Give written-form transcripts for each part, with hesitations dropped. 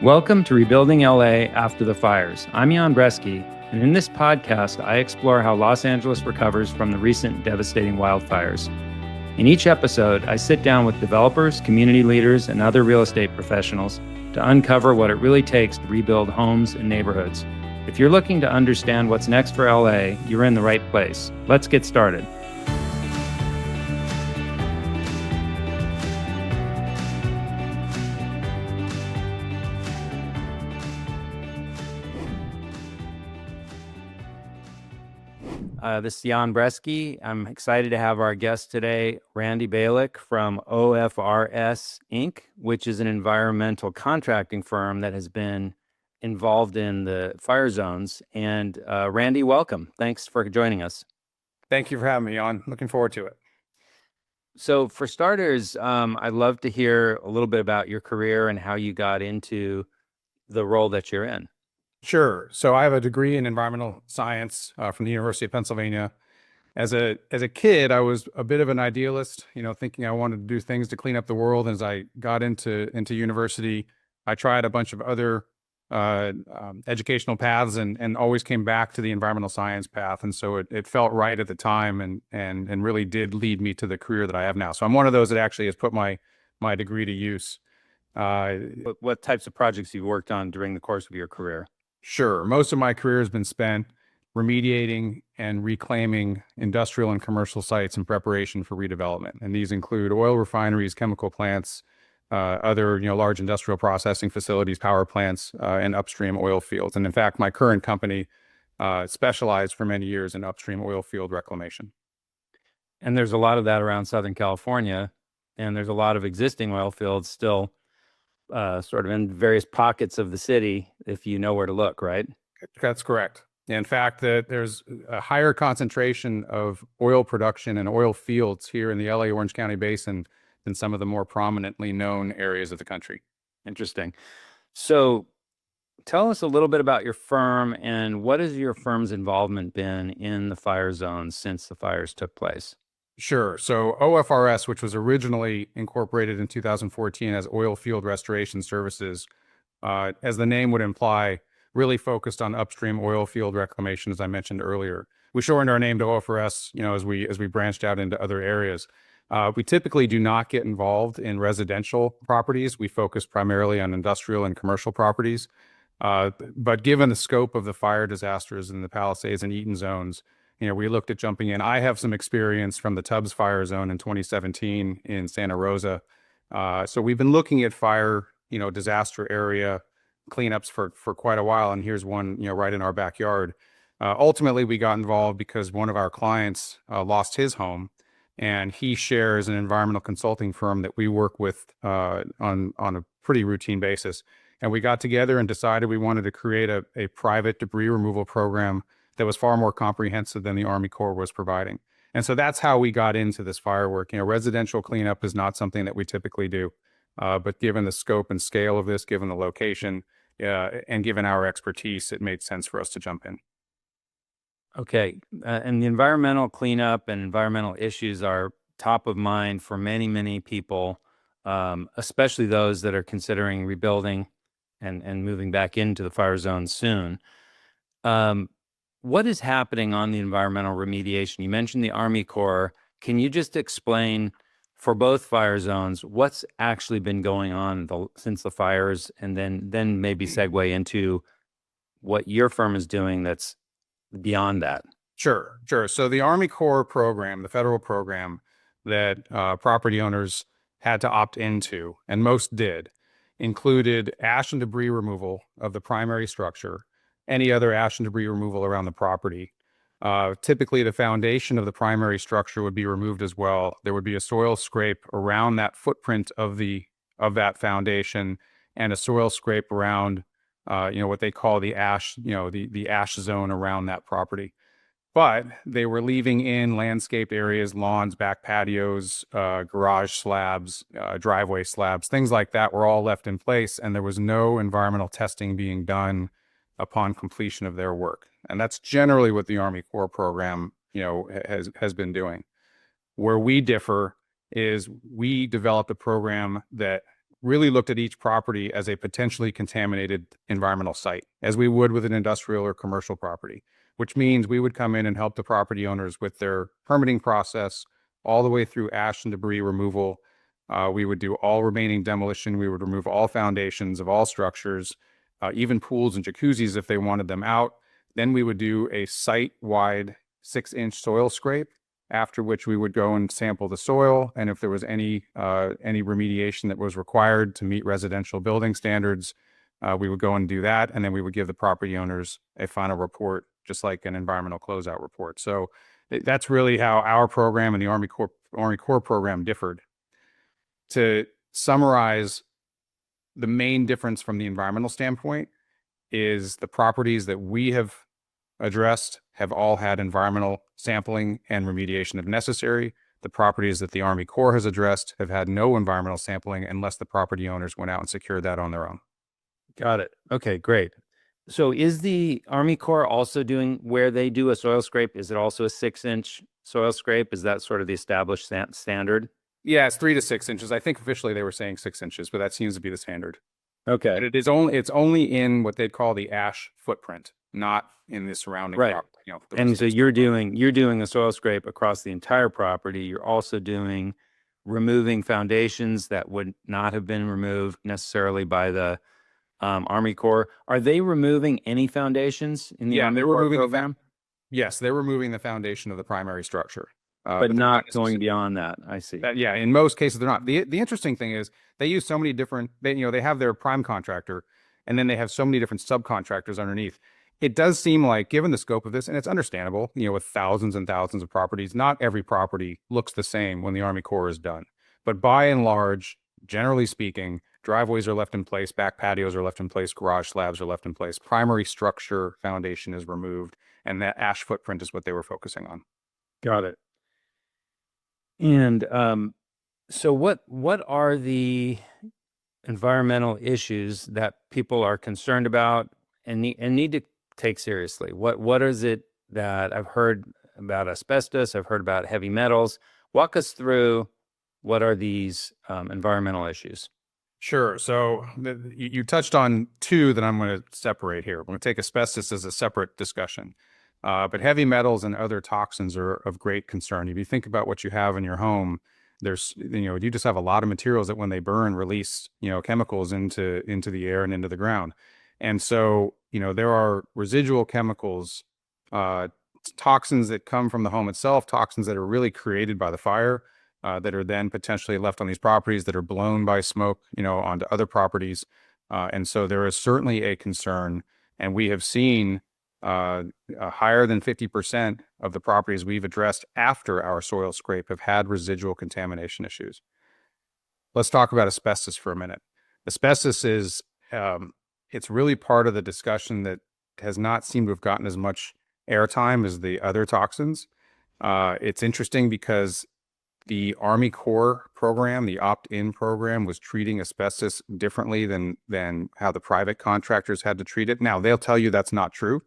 Welcome to Rebuilding LA After the Fires. I'm Jan Bresky, and in this podcast, I explore how Los Angeles recovers from the recent devastating wildfires. In each episode, I sit down with developers, community leaders, and other real estate professionals to uncover what it really takes to rebuild homes and neighborhoods. If you're looking to understand what's next for LA, you're in the right place. Let's get started. This is Jan Bresky. I'm excited to have our guest today, Randy Balik from OFRS Inc., which is an environmental contracting firm that has been involved in the fire zones. And Randy, welcome. Thanks for joining us. Thank you for having me on. Looking forward to it. So for starters, I'd love to hear a little bit about your career and how you got into the role that you're in. Sure. So I have a degree in environmental science from the University of Pennsylvania. As a kid, I was a bit of an idealist, thinking I wanted to do things to clean up the world. As I got into university, I tried a bunch of other educational paths and always came back to the environmental science path. And so it felt right at the time and really did lead me to the career that I have now. So I'm one of those that actually has put my degree to use. What types of projects you've worked on during the course of your career? Sure. Most of my career has been spent remediating and reclaiming industrial and commercial sites in preparation for redevelopment. And these include oil refineries, chemical plants, other large industrial processing facilities, power plants, and upstream oil fields. And in fact, my current company specialized for many years in upstream oil field reclamation. And there's a lot of that around Southern California, and there's a lot of existing oil fields still sort of in various pockets of the city, if you know where to look, right? That's correct. In fact, there's a higher concentration of oil production and oil fields here in the LA Orange County Basin than some of the more prominently known areas of the country. Interesting. So tell us a little bit about your firm and what has your firm's involvement been in the fire zones since the fires took place? Sure. So OFRS, which was originally incorporated in 2014 as Oil Field Restoration Services, as the name would imply, really focused on upstream oil field reclamation, as I mentioned earlier. We shortened our name to OFRS, as we branched out into other areas. We typically do not get involved in residential properties. We focus primarily on industrial and commercial properties. But given the scope of the fire disasters in the Palisades and Eaton zones, we looked at jumping in. I have some experience from the Tubbs fire zone in 2017 in Santa Rosa. So we've been looking at fire, disaster area cleanups for quite a while. And here's one, right in our backyard. Ultimately, we got involved because one of our clients lost his home, and he shares an environmental consulting firm that we work with on a pretty routine basis. And we got together and decided we wanted to create a private debris removal program that was far more comprehensive than the Army Corps was providing. And so that's how we got into this firework. Residential cleanup is not something that we typically do. But given the scope and scale of this, given the location, and given our expertise, it made sense for us to jump in. Okay. And the environmental cleanup and environmental issues are top of mind for many, many people, especially those that are considering rebuilding and moving back into the fire zone soon. What is happening on the environmental remediation? You mentioned the Army Corps. Can you just explain for both fire zones what's actually been going on since the fires, and then maybe segue into what your firm is doing that's beyond that? Sure. So the Army Corps program, the federal program that property owners had to opt into, and most did, included ash and debris removal of the primary structure, any other ash and debris removal around the property. Typically, the foundation of the primary structure would be removed as well. There would be a soil scrape around that footprint of that foundation, and a soil scrape around, what they call the ash, the ash zone around that property. But they were leaving in landscaped areas, lawns, back patios, garage slabs, driveway slabs, things like that were all left in place, and there was no environmental testing being done upon completion of their work. And that's generally what the Army Corps program, has been doing. Where we differ is we developed a program that really looked at each property as a potentially contaminated environmental site, as we would with an industrial or commercial property, which means we would come in and help the property owners with their permitting process all the way through ash and debris removal. We would do all remaining demolition. We would remove all foundations of all structures, even pools and jacuzzis if they wanted them out. Then we would do a site-wide 6-inch soil scrape, after which we would go and sample the soil. And if there was any remediation that was required to meet residential building standards, we would go and do that. And then we would give the property owners a final report, just like an environmental closeout report. So that's really how our program and the Army Corps program differed. To summarize, the main difference from the environmental standpoint is the properties that we have addressed have all had environmental sampling and remediation if necessary. The properties that the Army Corps has addressed have had no environmental sampling unless the property owners went out and secured that on their own. Got it. Okay, great. So is the Army Corps also doing, where they do a soil scrape, is it also a 6-inch soil scrape? Is that sort of the established standard? Yeah, it's 3 to 6 inches. I think officially they were saying 6 inches, but that seems to be the standard. Okay. And it's only in what they'd call the ash footprint, not in the surrounding property. And so you're doing a soil scrape across the entire property. You're also doing removing foundations that would not have been removed necessarily by the Army Corps. Are they removing any foundations in the Army Corps program? Yes, they're removing the foundation of the primary structure. But not going beyond that. I see. Yeah, in most cases they're not. The interesting thing is they use so many different, they have their prime contractor, and then they have so many different subcontractors underneath. It does seem like, given the scope of this, and it's understandable, with thousands and thousands of properties, not every property looks the same when the Army Corps is done. But by and large, generally speaking, driveways are left in place, back patios are left in place, garage slabs are left in place, primary structure foundation is removed, and that ash footprint is what they were focusing on. Got it. And so what are the environmental issues that people are concerned about and need to take seriously? What is it that I've heard about asbestos? I've heard about heavy metals. Walk us through what are these environmental issues? Sure. So you touched on two that I'm going to separate here. We're going to take asbestos as a separate discussion. But heavy metals and other toxins are of great concern. If you think about what you have in your home, there's, you just have a lot of materials that when they burn, release, chemicals into the air and into the ground. And so, there are residual chemicals, toxins that come from the home itself, toxins that are really created by the fire, that are then potentially left on these properties that are blown by smoke, onto other properties. And so there is certainly a concern, and we have seen higher than 50% of the properties we've addressed after our soil scrape have had residual contamination issues. Let's talk about asbestos for a minute. Asbestos is, it's really part of the discussion that has not seemed to have gotten as much airtime as the other toxins. It's interesting because the Army Corps program, the opt-in program, was treating asbestos differently than how the private contractors had to treat it. Now, they'll tell you that's not true,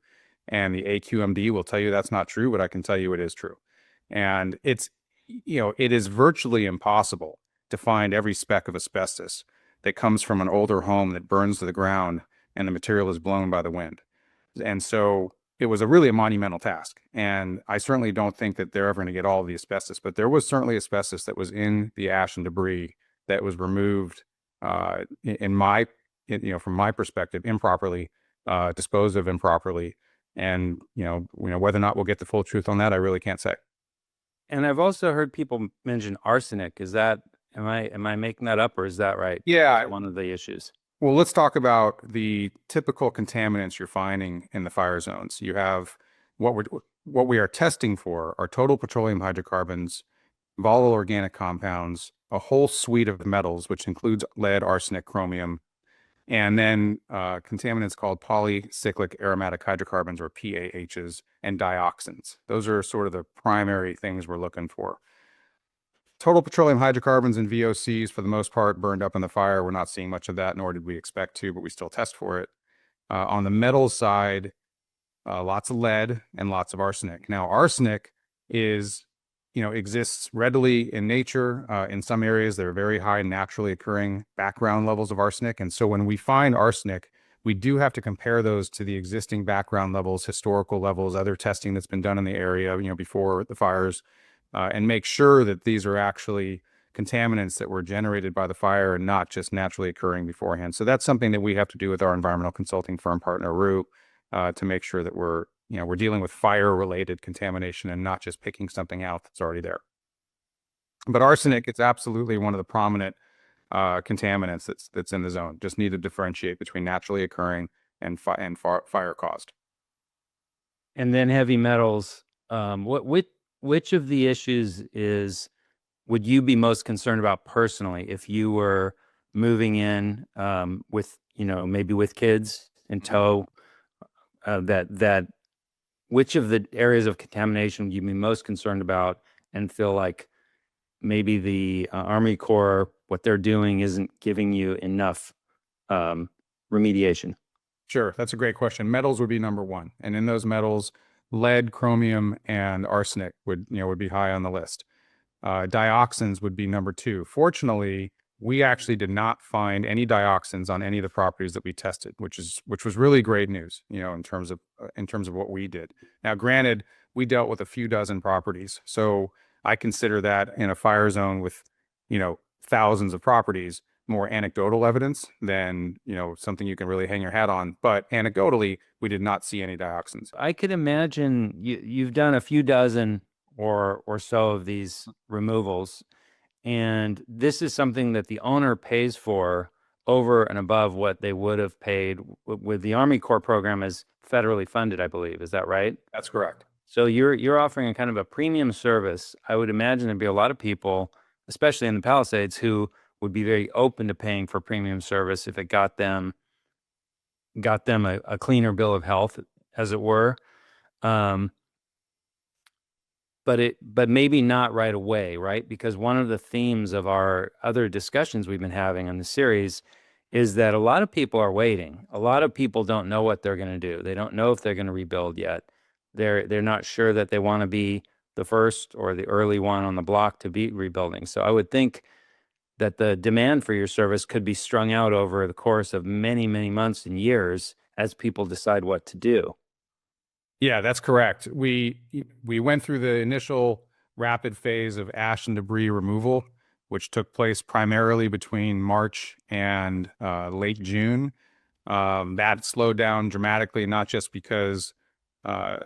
and the AQMD will tell you that's not true, but I can tell you it is true. And it's, it is virtually impossible to find every speck of asbestos that comes from an older home that burns to the ground and the material is blown by the wind. And so it was really a monumental task. And I certainly don't think that they're ever going to get all of the asbestos, but there was certainly asbestos that was in the ash and debris that was removed, from my perspective, improperly, disposed of improperly. And, whether or not we'll get the full truth on that, I really can't say. And I've also heard people mention arsenic. Is that, am I making that up, or is that right? Yeah. One of the issues. Well, let's talk about the typical contaminants you're finding in the fire zones. You have what we are testing for are total petroleum hydrocarbons, volatile organic compounds, a whole suite of metals, which includes lead, arsenic, chromium, and then contaminants called polycyclic aromatic hydrocarbons, or PAHs, and dioxins. Those are sort of the primary things we're looking for. Total petroleum hydrocarbons and VOCs, for the most part, burned up in the fire. We're not seeing much of that, nor did we expect to, but we still test for it. On the metals side, lots of lead and lots of arsenic. Now, arsenic is exists readily in nature. In some areas, there are very high naturally occurring background levels of arsenic. And so when we find arsenic, we do have to compare those to the existing background levels, historical levels, other testing that's been done in the area, before the fires, and make sure that these are actually contaminants that were generated by the fire and not just naturally occurring beforehand. So that's something that we have to do with our environmental consulting firm partner, RU, to make sure that we're dealing with fire-related contamination and not just picking something out that's already there. But arsenic, it's absolutely one of the prominent contaminants that's in the zone. Just need to differentiate between naturally occurring and fire caused. And then heavy metals. Which of the issues would you be most concerned about personally if you were moving in with maybe with kids in tow? Which of the areas of contamination would you be most concerned about and feel like maybe the Army Corps, what they're doing isn't giving you enough remediation? Sure, that's a great question. Metals would be number one, and in those metals, lead, chromium, and arsenic would be high on the list. Dioxins would be number two. Fortunately, we actually did not find any dioxins on any of the properties that we tested, which was really great news, in terms of what we did. Now, granted, we dealt with a few dozen properties, so I consider that in a fire zone with, thousands of properties, more anecdotal evidence than, something you can really hang your hat on. But anecdotally, we did not see any dioxins. I could imagine you've done a few dozen or so of these removals, and this is something that the owner pays for over and above what they would have paid with the Army Corps program is federally funded, I believe. Is that right? That's correct. So you're offering a kind of a premium service. I would imagine there'd be a lot of people, especially in the Palisades, who would be very open to paying for premium service if it got them a cleaner bill of health, as it were. But maybe not right away, right? Because one of the themes of our other discussions we've been having on the series is that a lot of people are waiting. A lot of people don't know what they're going to do. They don't know if they're going to rebuild yet. They're not sure that they want to be the first or the early one on the block to be rebuilding. So I would think that the demand for your service could be strung out over the course of many, many months and years as people decide what to do. Yeah, that's correct. We went through the initial rapid phase of ash and debris removal, which took place primarily between March and late June. That slowed down dramatically, not just because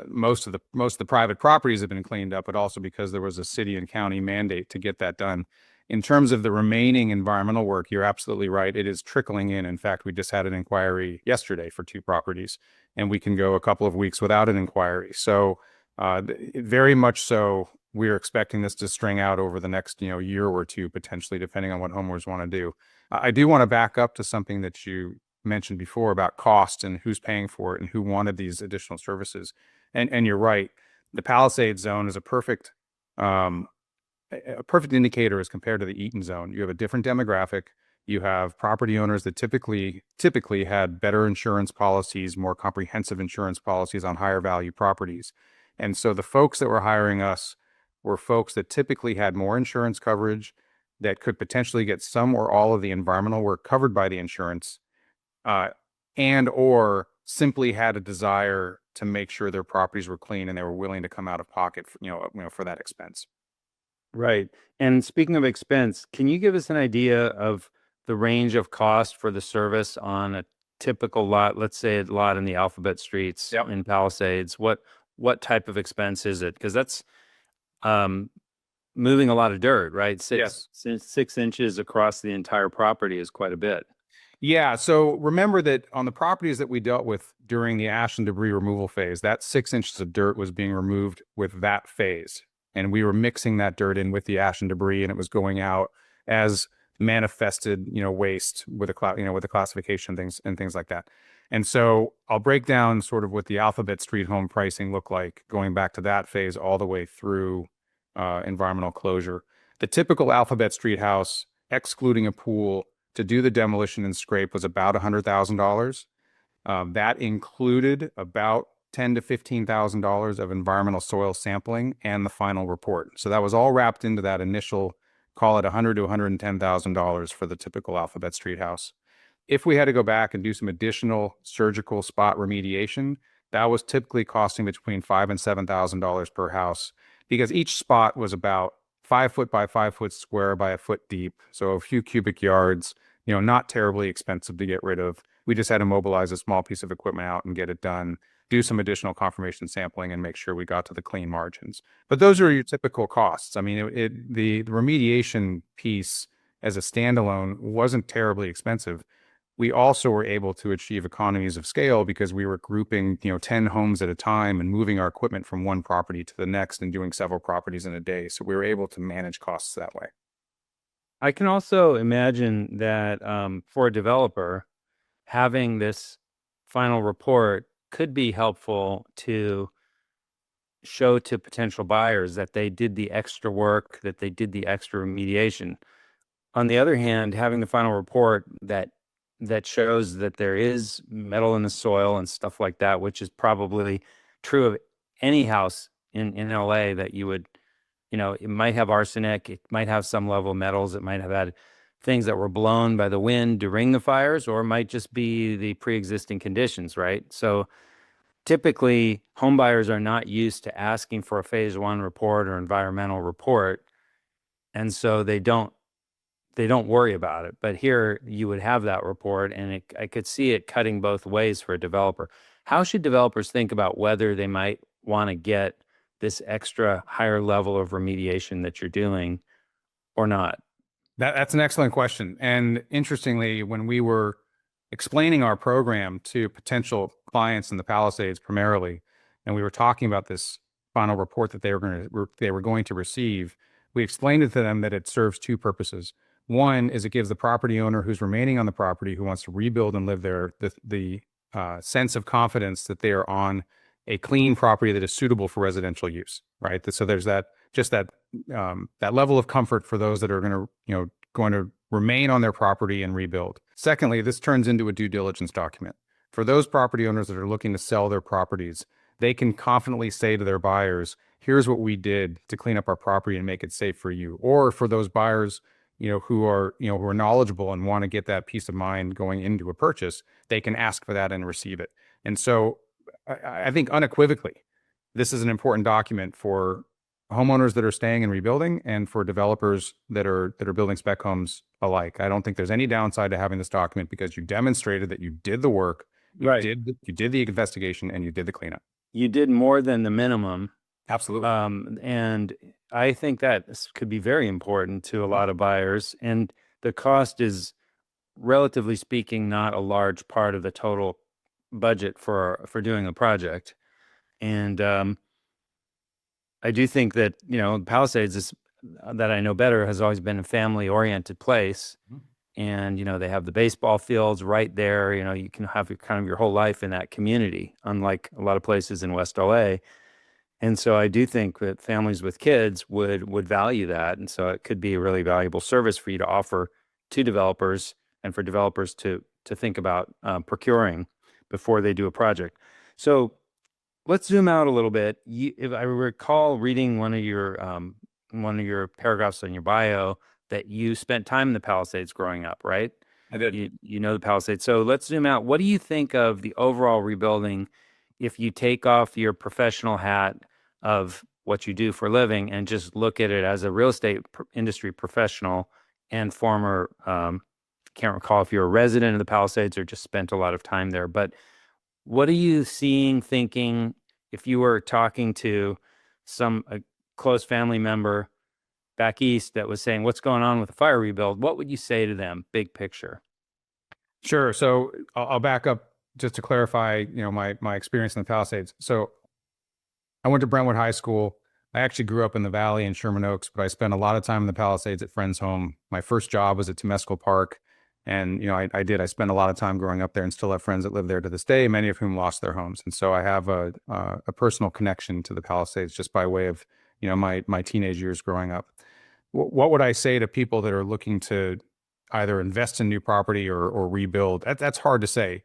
most of the private properties have been cleaned up, but also because there was a city and county mandate to get that done. In terms of the remaining environmental work, you're absolutely right. It is trickling in. In fact, we just had an inquiry yesterday for 2 properties, and we can go a couple of weeks without an inquiry. So very much so, we're expecting this to string out over the next year or two, potentially, depending on what homeowners want to do. I do want to back up to something that you mentioned before about cost and who's paying for it and who wanted these additional services. And you're right. The Palisades zone is a perfect indicator as compared to the Eaton zone. You have a different demographic. You have property owners that typically had better insurance policies, more comprehensive insurance policies on higher value properties. And so the folks that were hiring us were folks that typically had more insurance coverage, that could potentially get some or all of the environmental work covered by the insurance, and or simply had a desire to make sure their properties were clean and they were willing to come out of pocket for that expense. Right. And speaking of expense, can you give us an idea of the range of cost for the service on a typical lot? Let's say a lot in the Alphabet Streets in Palisades. What type of expense is it? Because that's moving a lot of dirt, right? 6 inches across the entire property is quite a bit. Yeah. So remember that on the properties that we dealt with during the ash and debris removal phase, that 6 inches of dirt was being removed with that phase. And we were mixing that dirt in with the ash and debris, and it was going out as manifested, waste with the classification things like that. And so I'll break down sort of what the Alphabet Street home pricing looked like going back to that phase all the way through environmental closure. The typical Alphabet Street house, excluding a pool, to do the demolition and scrape was about $100,000. That included about $10,000 to $15,000 of environmental soil sampling and the final report. So that was all wrapped into that initial, call it $100,000 to $110,000 for the typical Alphabet Street house. If we had to go back and do some additional surgical spot remediation, that was typically costing between $5,000 and $7,000 per house, because each spot was about 5 foot by 5 foot square by a foot deep. So a few cubic yards, not terribly expensive to get rid of. We just had to mobilize a small piece of equipment out and get it done, do some additional confirmation sampling, and make sure we got to the clean margins. But those are your typical costs. I mean, the remediation piece as a standalone wasn't terribly expensive. We also were able to achieve economies of scale because we were grouping, 10 homes at a time and moving our equipment from one property to the next and doing several properties in a day. So we were able to manage costs that way. I can also imagine that for a developer, having this final report could be helpful to show to potential buyers that they did the extra work, that they did the extra remediation. On the other hand, having the final report that shows that there is metal in the soil and stuff like that, which is probably true of any house in LA, that you would, it might have arsenic, it might have some level of metals, it might have had things that were blown by the wind during the fires, or it might just be the pre-existing conditions, right? So typically, home buyers are not used to asking for a phase 1 report or environmental report, and so they don't worry about it. But here you would have that report, and I could see it cutting both ways for a developer. How should developers think about whether they might want to get this extra higher level of remediation that you're doing or not? That's an excellent question. And interestingly, when we were explaining our program to potential clients in the Palisades primarily, and we were talking about this final report that they were going to receive, we explained it to them that it serves two purposes. One is it gives the property owner who's remaining on the property, who wants to rebuild and live there, the sense of confidence that they are on a clean property that is suitable for residential use, right? So there's that level of comfort for those that are going to remain on their property and rebuild. Secondly, this turns into a due diligence document. For those property owners that are looking to sell their properties, they can confidently say to their buyers, here's what we did to clean up our property and make it safe for you. Or for those buyers who are knowledgeable and want to get that peace of mind going into a purchase, they can ask for that and receive it. And so I think unequivocally, this is an important document for homeowners that are staying and rebuilding, and for developers that are building spec homes alike. I don't think there's any downside to having this document, because you demonstrated that you did the work, you did the investigation, and you did the cleanup. You did more than the minimum. Absolutely. And I think that this could be very important to a lot of buyers. And the cost is, relatively speaking, not a large part of the total budget for doing a project. And I do think that, Palisades is, that I know better, has always been a family-oriented place. And, they have the baseball fields right there. You can have your whole life in that community, unlike a lot of places in West LA. And so I do think that families with kids would value that. And so it could be a really valuable service for you to offer to developers, and for developers to think about procuring before they do a project. So let's zoom out a little bit. If I recall reading one of your paragraphs on your bio, that you spent time in the Palisades growing up, right? I did. You know the Palisades. So let's zoom out. What do you think of the overall rebuilding if you take off your professional hat of what you do for a living and just look at it as a real estate industry professional and former, can't recall if you're a resident of the Palisades or just spent a lot of time there, but what are you seeing, thinking, if you were talking to a close family member back east that was saying, what's going on with the fire rebuild? What would you say to them, big picture? Sure. So I'll back up just to clarify, my experience in the Palisades. So I went to Brentwood High School. I actually grew up in the Valley in Sherman Oaks, but I spent a lot of time in the Palisades at friends' home. My first job was at Temescal Park. And, I spent a lot of time growing up there, and still have friends that live there to this day, many of whom lost their homes. And so I have a personal connection to the Palisades just by way of, my teenage years growing up. What would I say to people that are looking to either invest in new property or rebuild? That's hard to say.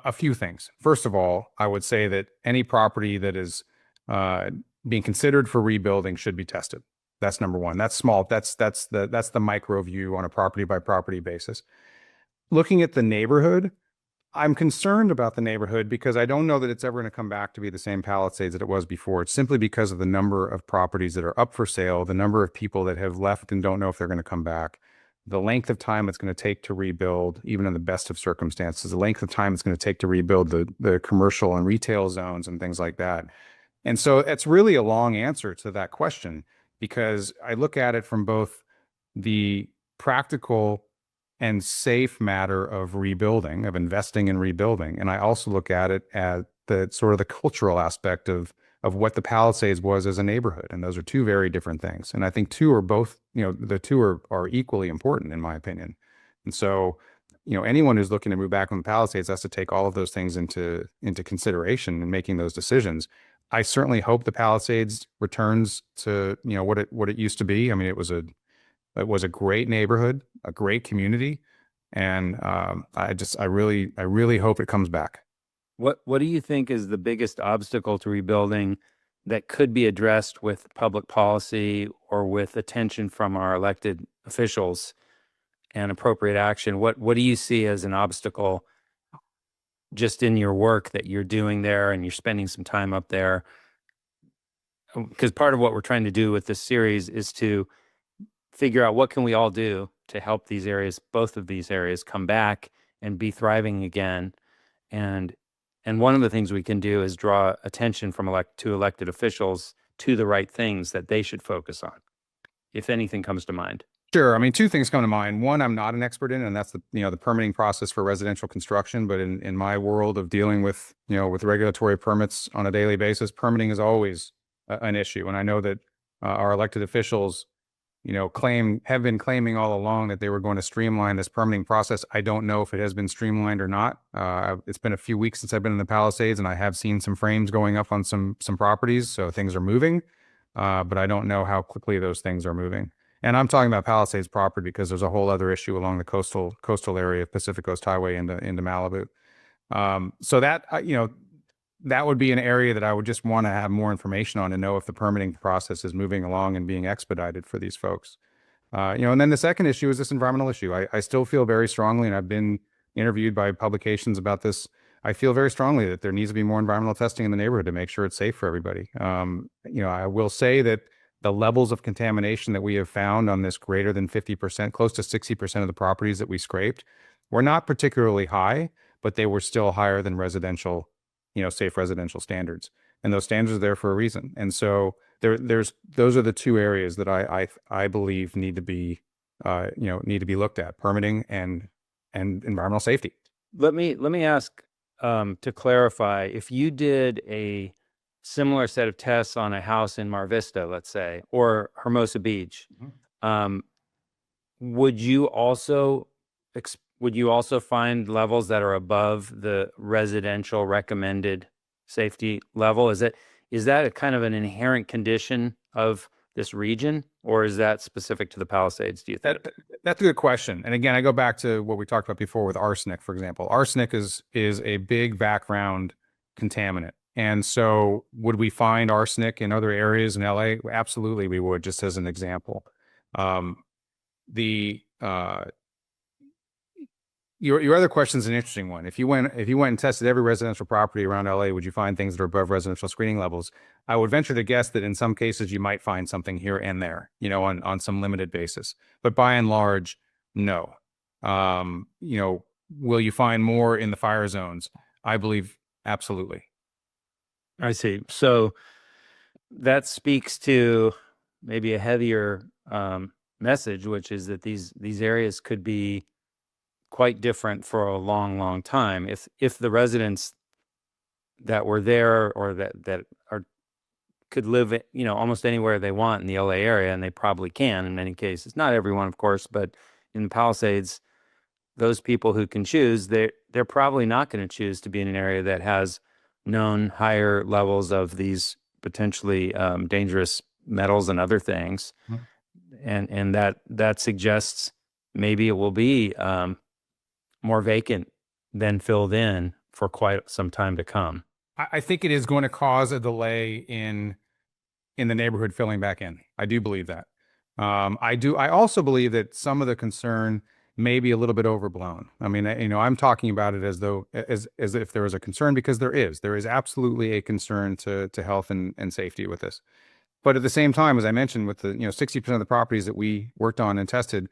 A few things. First of all, I would say that any property that is being considered for rebuilding should be tested. That's number one. That's small. That's the micro view on a property by property basis. Looking at the neighborhood, I'm concerned about the neighborhood because I don't know that it's ever going to come back to be the same Palisades that it was before. It's simply because of the number of properties that are up for sale, the number of people that have left and don't know if they're going to come back, the length of time it's going to take to rebuild, even in the best of circumstances, the length of time it's going to take to rebuild the commercial and retail zones and things like that. And so it's really a long answer to that question because I look at it from both the practical and safe matter of rebuilding, of investing in rebuilding. And I also look at it as the sort of the cultural aspect of what the Palisades was as a neighborhood. And those are two very different things. And I think two are both, the two are equally important in my opinion. And so, anyone who's looking to move back from the Palisades has to take all of those things into consideration in making those decisions. I certainly hope the Palisades returns to, what it used to be. I mean, it was a great neighborhood, a great community, and I really hope it comes back. What do you think is the biggest obstacle to rebuilding that could be addressed with public policy or with attention from our elected officials and appropriate action? What do you see as an obstacle just in your work that you're doing there and you're spending some time up there? Because part of what we're trying to do with this series is to figure out what can we all do to help these areas, both of these areas, come back and be thriving again. And one of the things we can do is draw attention from elected officials to the right things that they should focus on, if anything comes to mind. Sure. I mean, two things come to mind. One, I'm not an expert in, and that's the permitting process for residential construction. But in my world of dealing with, with regulatory permits on a daily basis, permitting is always an issue. And I know that our elected officials have been claiming all along that they were going to streamline this permitting process. I don't know if it has been streamlined or not. It's been a few weeks since I've been in the Palisades, and I have seen some frames going up on some properties, so things are moving. But I don't know how quickly those things are moving. And I'm talking about Palisades proper because there's a whole other issue along the coastal area of Pacific Coast Highway into Malibu. So that that would be an area that I would just want to have more information on to know if the permitting process is moving along and being expedited for these folks. And then the second issue is this environmental issue. I still feel very strongly, and I've been interviewed by publications about this. I feel very strongly that there needs to be more environmental testing in the neighborhood to make sure it's safe for everybody. I will say that the levels of contamination that we have found on this greater than 50%, close to 60% of the properties that we scraped were not particularly high, but they were still higher than residential, safe residential standards. And those standards are there for a reason. And so those are the two areas that I believe need to be looked at: permitting and environmental safety. Let me ask to clarify, if you did a similar set of tests on a house in Mar Vista, let's say, or Hermosa Beach, would you also find levels that are above the residential recommended safety level? Is that a kind of an inherent condition of this region, or is that specific to the Palisades, do you think? That's a good question. And again, I go back to what we talked about before with arsenic, for example. Arsenic is a big background contaminant. And so would we find arsenic in other areas in LA? Absolutely, we would, just as an example. Your other question is an interesting one. If you went and tested every residential property around LA, would you find things that are above residential screening levels? I would venture to guess that in some cases you might find something here and there, on some limited basis. But by and large, no. Will you find more in the fire zones? I believe absolutely. I see. So that speaks to maybe a heavier message, which is that these areas could be quite different for a long, long time. If the residents that were there or that could live, almost anywhere they want in the LA area, and they probably can in many cases. Not everyone, of course, but in the Palisades, those people who can choose, they're probably not going to choose to be in an area that has known higher levels of these potentially dangerous metals and other things. And that suggests maybe it will be more vacant than filled in for quite some time to come. I think it is going to cause a delay in the neighborhood filling back in. I do believe that. I also believe that some of the concern may be a little bit overblown. I mean, I'm talking about it as though as if there was a concern, because there is absolutely a concern to health and safety with this. But at the same time, as I mentioned, with the 60% of the properties that we worked on and tested,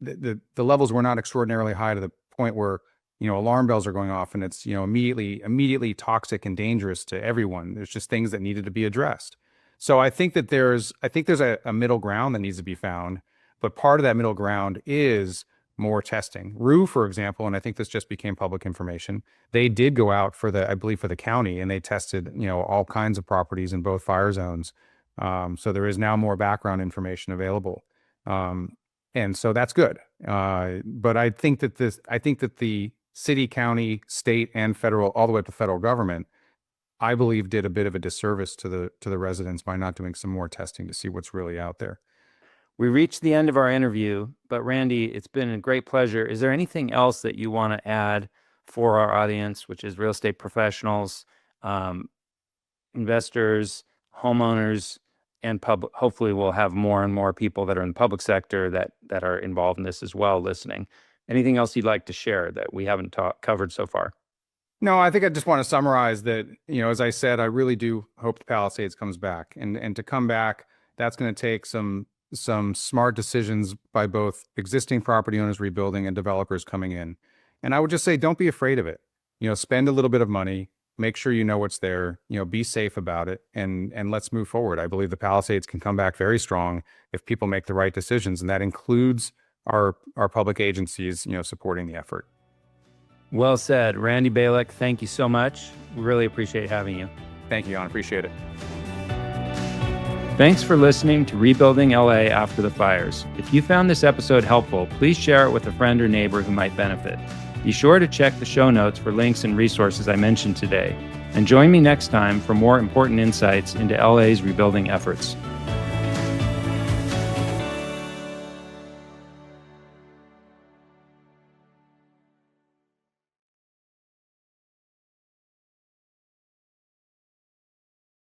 the levels were not extraordinarily high to the point where alarm bells are going off and it's immediately toxic and dangerous to everyone. There's just things that needed to be addressed. So I think that there's a middle ground that needs to be found, but part of that middle ground is more testing. RU, for example, and I think this just became public information, they did go out for the county, and they tested all kinds of properties in both fire zones. So there is now more background information available, and so that's good. But I think that the city, county, state, and federal, all the way up to federal government, I believe, did a bit of a disservice to the residents by not doing some more testing to see what's really out there. We reached the end of our interview, but Randy, it's been a great pleasure. Is there anything else that you want to add for our audience, which is real estate professionals, investors, homeowners, and public? Hopefully we'll have more and more people that are in the public sector that are involved in this as well listening. Anything else you'd like to share that we haven't covered so far? No, I think I just want to summarize that, as I said, I really do hope the Palisades comes back, and to come back, that's going to take some smart decisions by both existing property owners rebuilding and developers coming in. And I would just say, don't be afraid of it. Spend a little bit of money, make sure you know what's there, be safe about it, and let's move forward. I believe the Palisades can come back very strong if people make the right decisions, and that includes our public agencies, supporting the effort. Well said. Randy Balik, thank you so much. We really appreciate having you. Thank you, Jan. Appreciate it. Thanks for listening to Rebuilding LA After the Fires. If you found this episode helpful, please share it with a friend or neighbor who might benefit. Be sure to check the show notes for links and resources I mentioned today. And join me next time for more important insights into LA's rebuilding efforts.